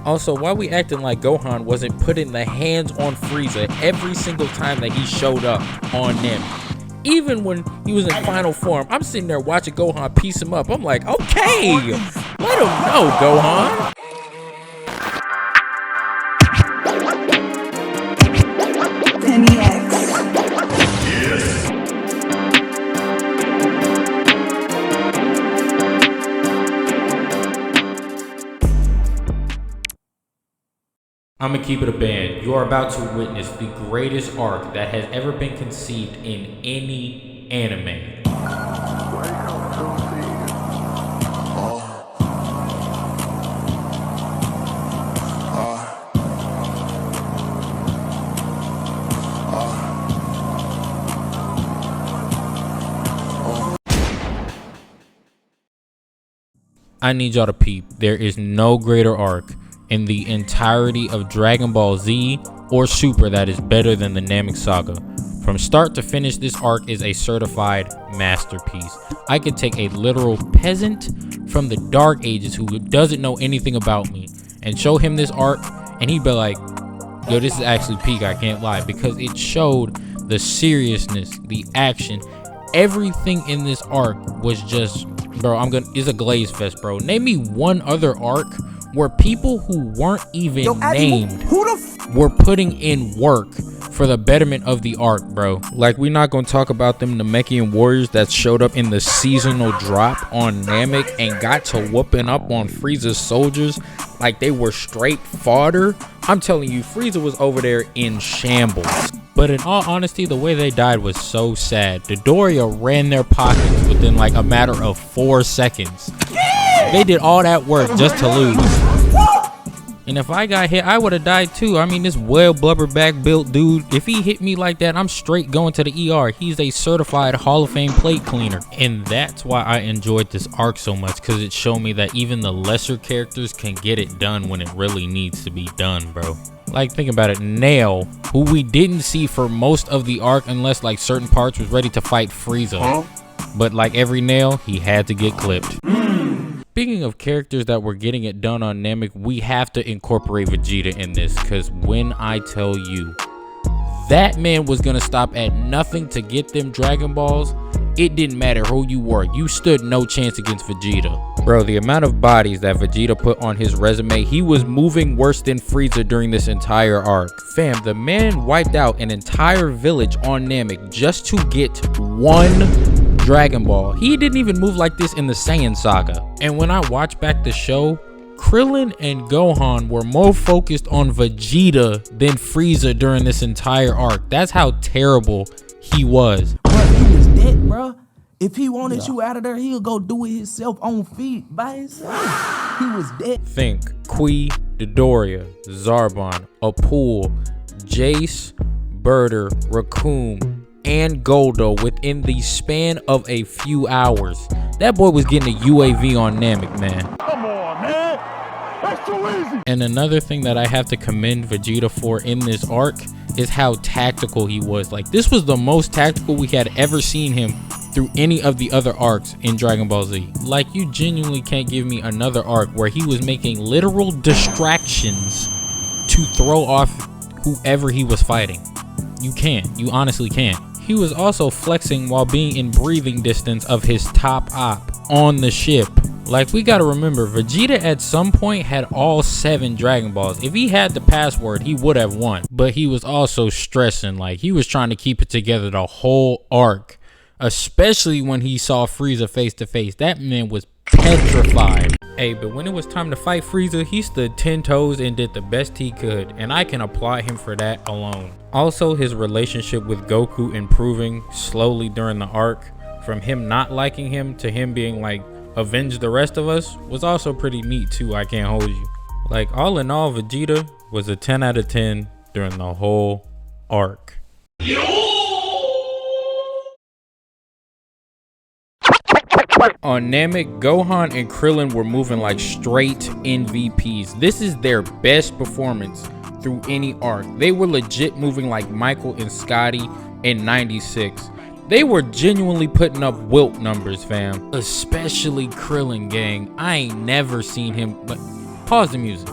Also, why we acting like Gohan wasn't putting the hands on Frieza every single time that he showed up on Namek? Even when he was in final form, I'm sitting there watching Gohan piece him up. I'm like, okay, let him know, Gohan. I'm gonna keep it a band. You are about to witness the greatest arc that has ever been conceived in any anime. I need y'all to peep. There is no greater arc in the entirety of Dragon Ball Z or Super that is better than the Namek Saga. From start to finish, this arc is a certified masterpiece. I could take a literal peasant from the Dark Ages who doesn't know anything about me and show him this arc, and he'd be like, yo, this is actually peak, I can't lie, because it showed the seriousness, the action, everything in this arc was just, bro, it's a glaze fest, bro. Name me one other arc where people who weren't even named were putting in work for the betterment of the arc, bro. Like, we're not gonna talk about them Namekian warriors that showed up in the seasonal drop on Namek and got to whooping up on Frieza's soldiers like they were straight fodder. I'm telling you, Frieza was over there in shambles. But in all honesty, the way they died was so sad. Dodoria ran their pockets within like a matter of 4 seconds. They did all that work just to lose. And if I got hit, I would have died too. I mean, this well blubberback built dude, if he hit me like that, I'm straight going to the ER. He's a certified Hall of Fame plate cleaner. And that's why I enjoyed this arc so much, because it showed me that even the lesser characters can get it done when it really needs to be done, bro. Like, think about it. Nail, who we didn't see for most of the arc unless like certain parts, was ready to fight Frieza. But like every Nail, he had to get clipped. Speaking of characters that were getting it done on Namek, we have to incorporate Vegeta in this, because when I tell you that man was gonna stop at nothing to get them Dragon Balls, it didn't matter who you were, you stood no chance against Vegeta. Bro, the amount of bodies that Vegeta put on his resume, he was moving worse than Frieza during this entire arc. Fam, the man wiped out an entire village on Namek just to get one Dragon Ball. He didn't even move like this in the Saiyan Saga. And when I watch back the show, Krillin and Gohan were more focused on Vegeta than Frieza during this entire arc. That's how terrible he was. Bro, you was dead, bro. If he wanted you out of there, he'll go do it himself on feet by himself. He was dead. Think Kui, Dodoria, Zarbon, Apul, Jace, Birder, Raccoon, and Goldo within the span of a few hours. That boy was getting a UAV on Namek, man. Come on, man. That's too easy. And another thing that I have to commend Vegeta for in this arc is how tactical he was. Like, this was the most tactical we had ever seen him through any of the other arcs in Dragon Ball Z. Like, you genuinely can't give me another arc where he was making literal distractions to throw off whoever he was fighting. You can't. You honestly can't. He was also flexing while being in breathing distance of his top op on the ship. Like, we gotta remember, Vegeta at some point had all 7 Dragon Balls. If he had the password, he would have won. But he was also stressing. Like, he was trying to keep it together the whole arc. Especially when he saw Frieza face to face. That man was petrified. Hey, but when it was time to fight Frieza, he stood 10 toes and did the best he could, and I can applaud him for that alone. Also, his relationship with Goku improving slowly during the arc, from him not liking him to him being like, avenge the rest of us, was also pretty neat too, I can't hold you. Like, all in all, Vegeta was a 10 out of 10 during the whole arc. On Namek, Gohan and Krillin were moving like straight MVPs. This is their best performance through any arc. They were legit moving like Michael and Scotty in 96. They were genuinely putting up wilt numbers, fam. Especially Krillin, gang. I ain't never seen him, but pause the music.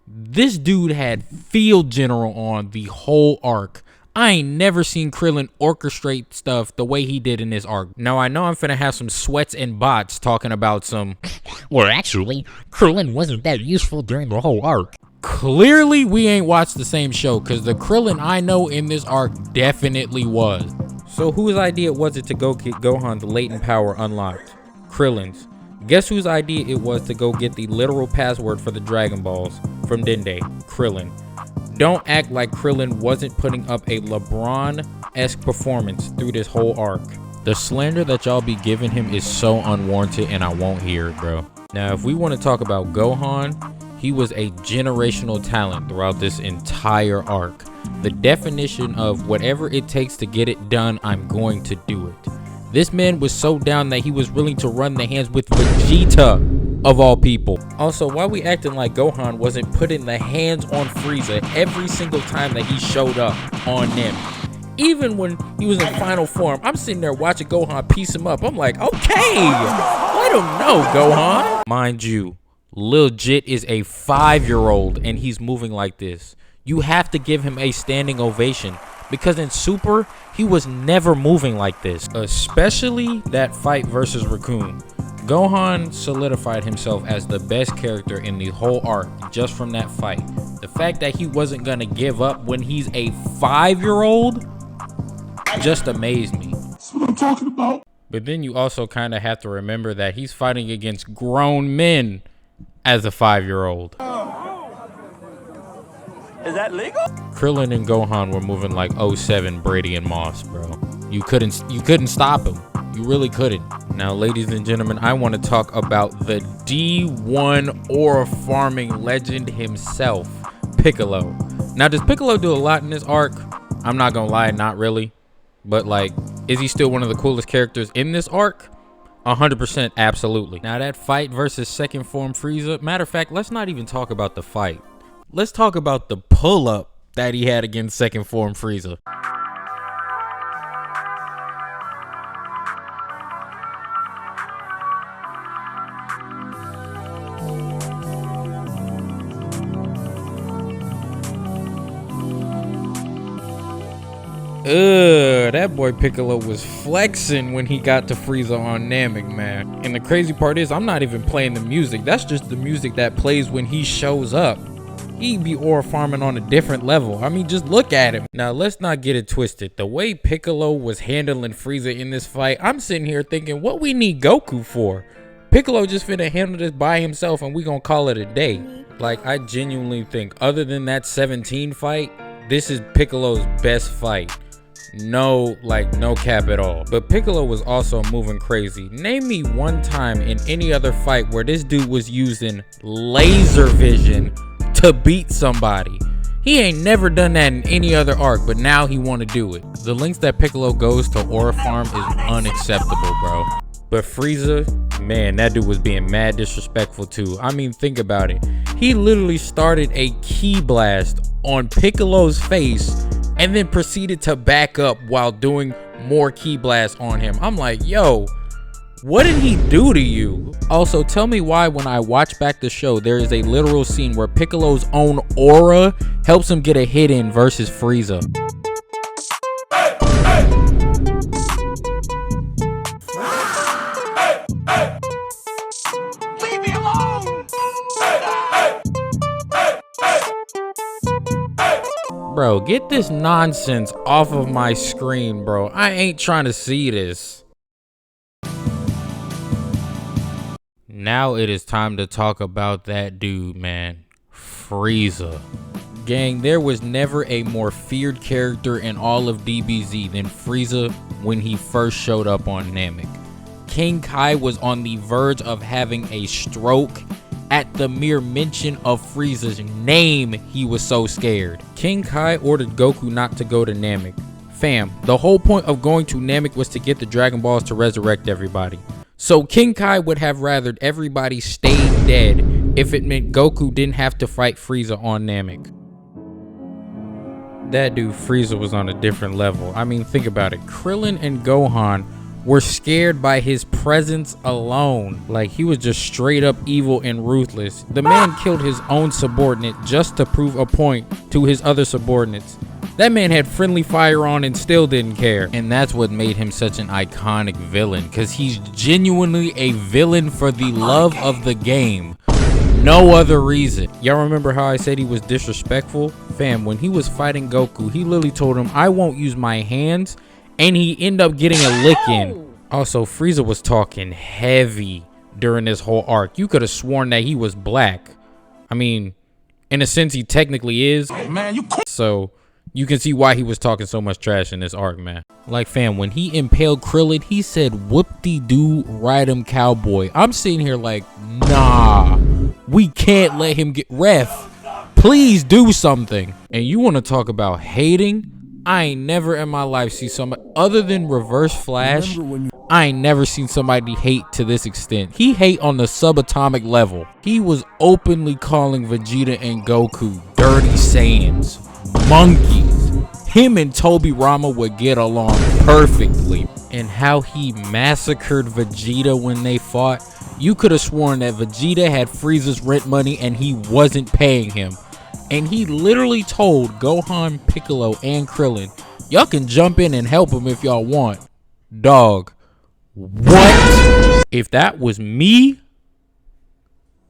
This dude had field general on the whole arc. I ain't never seen Krillin orchestrate stuff the way he did in this arc. Now, I know I'm finna have some sweats and bots talking about some... Well, actually, Krillin wasn't that useful during the whole arc. Clearly, we ain't watched the same show, because the Krillin I know in this arc definitely was. So whose idea was it to go get Gohan the latent power unlocked? Krillin's. Guess whose idea it was to go get the literal password for the Dragon Balls from Dende? Krillin. Don't act like Krillin wasn't putting up a LeBron-esque performance through this whole arc. The slander that y'all be giving him is so unwarranted, and I won't hear it, bro. Now, if we want to talk about Gohan, he was a generational talent throughout this entire arc. The definition of whatever it takes to get it done, I'm going to do it. This man was so down that he was willing to run the hands with Vegeta, of all people. Also, why we acting like Gohan wasn't putting the hands on Frieza every single time that he showed up on Namek? Even when he was in final form, I'm sitting there watching Gohan piece him up. I'm like, okay, let him know, Gohan. Mind you, Lil Jit is a 5-year-old and he's moving like this. You have to give him a standing ovation, because in Super, he was never moving like this. Especially that fight versus Raccoon. Gohan solidified himself as the best character in the whole arc just from that fight. The fact that he wasn't gonna give up when he's a 5-year-old just amazed me. That's what I'm talking about. But then you also kind of have to remember that he's fighting against grown men as a 5-year-old. Is that legal? Krillin and Gohan were moving like 07 Brady and Moss, bro. You couldn't stop him. You really couldn't. Now, ladies and gentlemen, I want to talk about the D1 aura farming legend himself, Piccolo. Now, does Piccolo do a lot in this arc? I'm not gonna lie, not really. But like, is he still one of the coolest characters in this arc? 100% absolutely. Now, that fight versus second form Frieza, matter of fact, let's not even talk about the fight. Let's talk about the pull-up that he had against second form Frieza. That boy Piccolo was flexing when he got to Frieza on Namek, man. And the crazy part is, I'm not even playing the music. That's just the music that plays when he shows up. He be aura farming on a different level. I mean, just look at him. Now, let's not get it twisted. The way Piccolo was handling Frieza in this fight, I'm sitting here thinking, what we need Goku for? Piccolo just finna handle this by himself and we gonna call it a day. Like, I genuinely think, other than that 17 fight, this is Piccolo's best fight. No cap at all. But Piccolo was also moving crazy. Name me one time in any other fight where this dude was using laser vision to beat somebody. He ain't never done that in any other arc, but now he want to do it. The lengths that Piccolo goes to aura farm is unacceptable, bro. But Frieza, man, that dude was being mad disrespectful too. I mean, think about it. He literally started a ki blast on Piccolo's face and then proceeded to back up while doing more ki blasts on him. I'm like, yo, what did he do to you? Also, tell me why when I watch back the show, there is a literal scene where Piccolo's own aura helps him get a hit in versus Frieza. Leave me alone! Bro, get this nonsense off of my screen, bro. I ain't trying to see this. Now it is time to talk about that dude, man. Frieza. Gang, there was never a more feared character in all of DBZ than Frieza when he first showed up on Namek. King Kai was on the verge of having a stroke. At the mere mention of Frieza's name, he was so scared. King Kai ordered Goku not to go to Namek. Fam, the whole point of going to Namek was to get the Dragon Balls to resurrect everybody. So King Kai would have rathered everybody stay dead if it meant Goku didn't have to fight Frieza on Namek. That dude Frieza was on a different level. I mean, think about it. Krillin and Gohan were scared by his presence alone. Like, he was just straight up evil and ruthless. The man killed his own subordinate just to prove a point to his other subordinates. That man had friendly fire on and still didn't care. And that's what made him such an iconic villain, because he's genuinely a villain for the love of the game. No other reason. Y'all remember how I said he was disrespectful? Fam, when he was fighting Goku, he literally told him, I won't use my hands, and he ended up getting a lick in. Also, Frieza was talking heavy during this whole arc. You could have sworn that he was black. I mean, in a sense, he technically is. Man, So you can see why he was talking so much trash in this arc, man. Like, fam, when he impaled Krillin, he said, whoop-de-doo, ride him, cowboy. I'm sitting here like, nah, we can't let him get ref. Please do something. And you want to talk about hating? I ain't never in my life seen somebody, other than Reverse Flash, I ain't never seen somebody hate to this extent. He hate on the subatomic level. He was openly calling Vegeta and Goku dirty Saiyans, monkeys. Him and Tobirama would get along perfectly. And how he massacred Vegeta when they fought. You could have sworn that Vegeta had Frieza's rent money and he wasn't paying him. And he literally told Gohan, Piccolo, and Krillin, y'all can jump in and help him if y'all want. Dog, what? If that was me,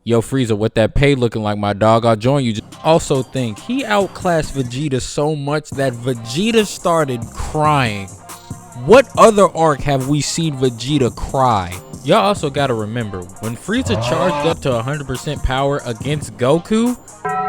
yo, Frieza, with that pay looking like my dog, I'll join you. Also think, he outclassed Vegeta so much that Vegeta started crying. What other arc have we seen Vegeta cry? Y'all also gotta remember, when Frieza charged up to 100% power against Goku,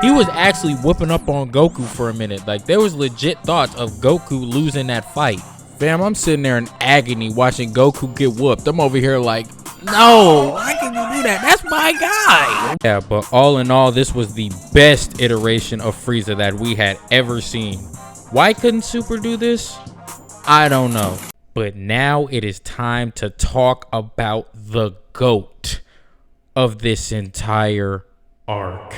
he was actually whooping up on Goku for a minute. Like, there was legit thoughts of Goku losing that fight. Fam, I'm sitting there in agony watching Goku get whooped. I'm over here like, no, why can you do that? That's my guy. Yeah, but all in all, this was the best iteration of Frieza that we had ever seen. Why couldn't Super do this? I don't know. But now it is time to talk about the GOAT of this entire arc.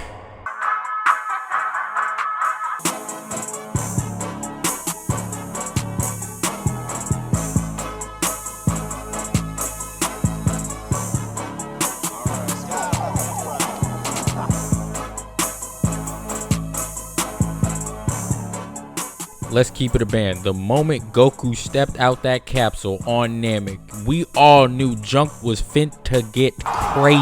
Let's keep it a band. The moment Goku stepped out that capsule on Namek, we all knew junk was fit to get crazy.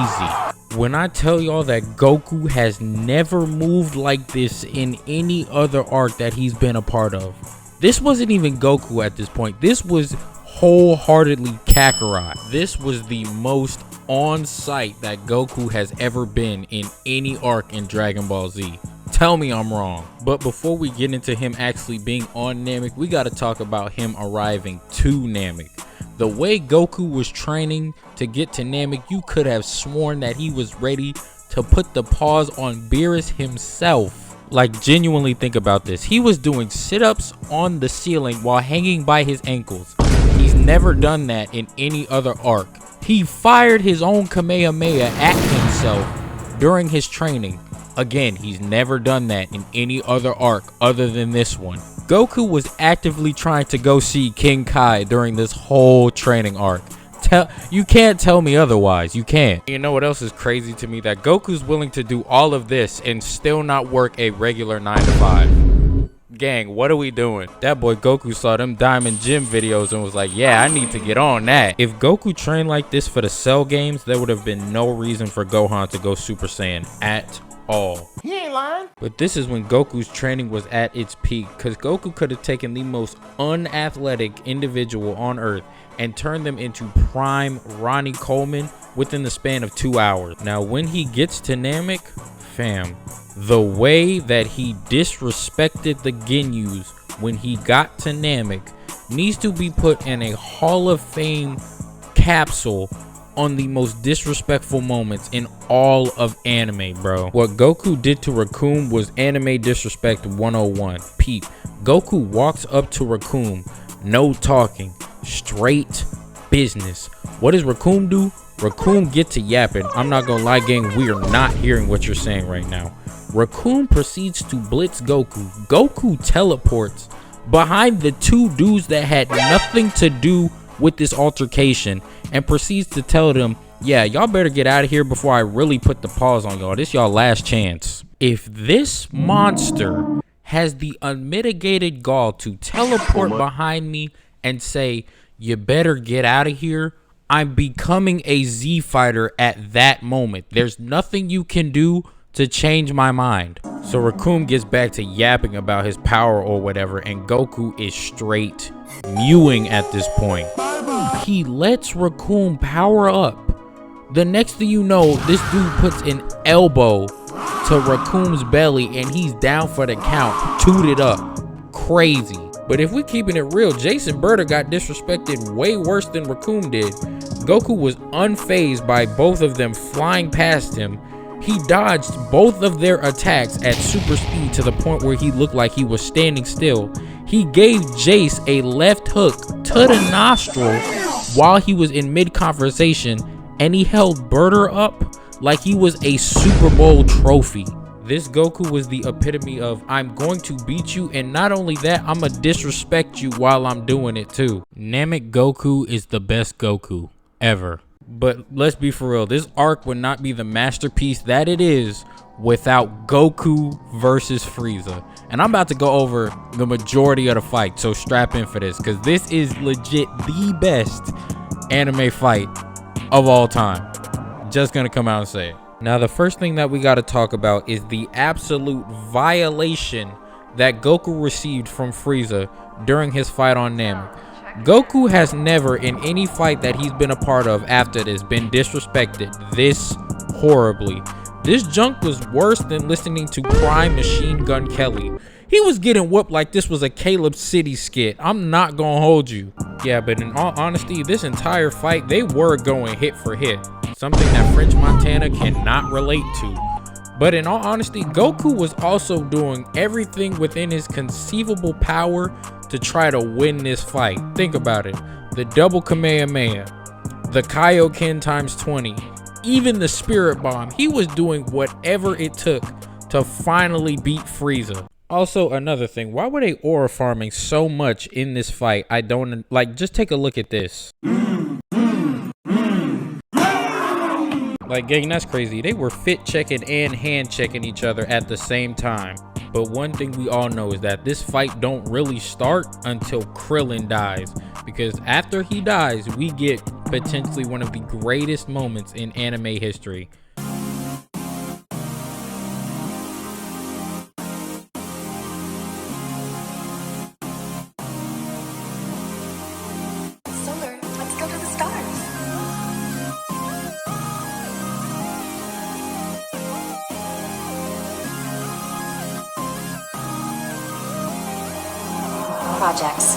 When I tell y'all that Goku has never moved like this in any other arc that he's been a part of. This wasn't even Goku at this point. This was wholeheartedly Kakarot. This was the most on site that Goku has ever been in any arc in Dragon Ball Z. Tell me I'm wrong. But before we get into him actually being on Namek, we gotta talk about him arriving to Namek. The way Goku was training to get to Namek, you could have sworn that he was ready to put the pause on Beerus himself. Like, genuinely think about this. He was doing sit-ups on the ceiling while hanging by his ankles. He's never done that in any other arc. He fired his own Kamehameha at himself during his training. Again, he's never done that in any other arc other than this one. Goku was actively trying to go see King Kai during this whole training arc. You can't tell me otherwise. You can't. You know what else is crazy to me? That Goku's willing to do all of this and still not work a regular 9 to 5. Gang, what are we doing? That boy Goku saw them Diamond Gym videos and was like, yeah, I need to get on that. If Goku trained like this for the Cell games, there would have been no reason for Gohan to go Super Saiyan at all. He ain't lying. But this is when Goku's training was at its peak, because Goku could have taken the most unathletic individual on Earth and turned them into prime Ronnie Coleman within the span of 2 hours. Now, when he gets to Namek, fam, the way that he disrespected the Ginyus when he got to Namek needs to be put in a Hall of Fame capsule on the most disrespectful moments in all of anime, bro. What Goku did to Raccoon was anime disrespect 101. Peep, Goku walks up to Raccoon, no talking, straight business. What does Raccoon do? Raccoon get to yapping. I'm not gonna lie, gang, we are not hearing what you're saying right now. Raccoon proceeds to blitz Goku. Goku teleports behind the two dudes that had nothing to do with this altercation and proceeds to tell them, yeah, y'all better get out of here before I really put the pause on y'all. This y'all last chance. If this monster has the unmitigated gall to teleport behind me and say, you better get out of here, I'm becoming a Z fighter at that moment. There's nothing you can do to change my mind. So Raccoon gets back to yapping about his power or whatever, and Goku is straight mewing at this point. He lets Raccoon power up. The next thing you know, this dude puts an elbow to Raccoon's belly and he's down for the count, tooted up. Crazy. But if we keeping it real, Jason Berta got disrespected way worse than Raccoon did. Goku was unfazed by both of them flying past him. He dodged both of their attacks at super speed to the point where he looked like he was standing still. He gave Jace a left hook to the nostril while he was in mid-conversation, and he held Berta up like he was a Super Bowl trophy. This Goku was the epitome of, I'm going to beat you, and not only that, I'm gonna disrespect you while I'm doing it too. Namek Goku is the best Goku ever. But let's be for real, this arc would not be the masterpiece that it is without Goku versus Frieza. And I'm about to go over the majority of the fight, so strap in for this, because this is legit the best anime fight of all time. Just gonna come out and say it. Now, the first thing that we got to talk about is the absolute violation that Goku received from Frieza during his fight on Namek. Goku has never in any fight that he's been a part of after this been disrespected this horribly. This junk was worse than listening to Prime Machine Gun Kelly. He was getting whooped like this was a Caleb City skit. I'm not gonna hold you. Yeah, but in all honesty, this entire fight, they were going hit for hit. Something that French Montana cannot relate to. But in all honesty, Goku was also doing everything within his conceivable power to try to win this fight. Think about it. The double Kamehameha, the Kaioken times 20, even the Spirit Bomb. He was doing whatever it took to finally beat Frieza. Also, another thing, why were they aura farming so much in this fight? I don't, like, just take a look at this. Like, gang, that's crazy. They were fit checking and hand checking each other at the same time. But one thing we all know is that this fight don't really start until Krillin dies. Because after he dies, we get potentially one of the greatest moments in anime history. Solar, let's go to the stars. Projects.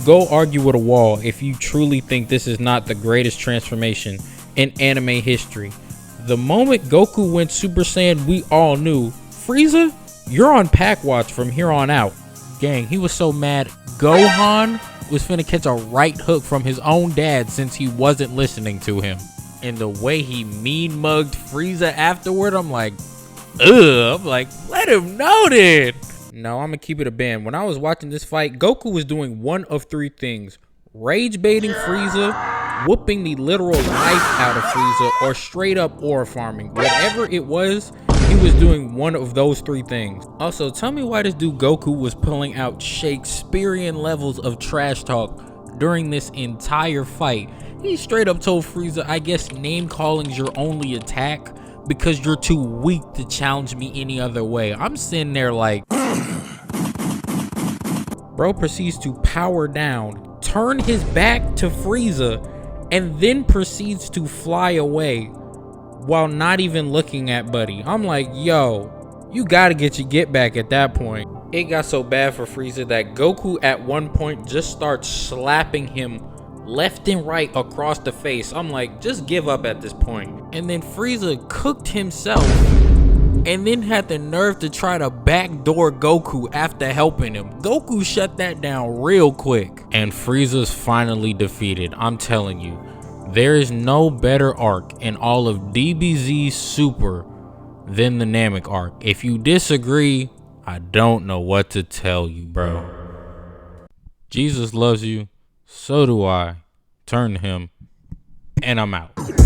Go argue with a wall if you truly think this is not the greatest transformation in anime history. The moment Goku went Super Saiyan, we all knew, Frieza, you're on pack watch from here on out. Gang, he was so mad Gohan was finna catch a right hook from his own dad since he wasn't listening to him. And the way he mean mugged Frieza afterward, I'm like, ugh. I'm like, let him know then. No, I'm gonna keep it a band. When I was watching this fight, Goku was doing one of three things: rage baiting Frieza, whooping the literal life out of Frieza, or straight up aura farming. Whatever it was, he was doing one of those three things. Also, tell me why this dude Goku was pulling out Shakespearean levels of trash talk during this entire fight. He straight up told Frieza, I guess name calling's your only attack because you're too weak to challenge me any other way. I'm sitting there like, bro proceeds to power down, turn his back to Frieza, and then proceeds to fly away while not even looking at Buddy. I'm like, yo, you gotta get your get back at that point. It got so bad for Frieza that Goku at one point just starts slapping him left and right across the face. I'm like, just give up at this point. And then Frieza cooked himself and then had the nerve to try to backdoor Goku after helping him. Goku shut that down real quick. And Frieza's finally defeated. I'm telling you, there is no better arc in all of DBZ Super then the Namek arc. If you disagree, I don't know what to tell you, bro. Jesus loves you, so do I. Turn to him, and I'm out.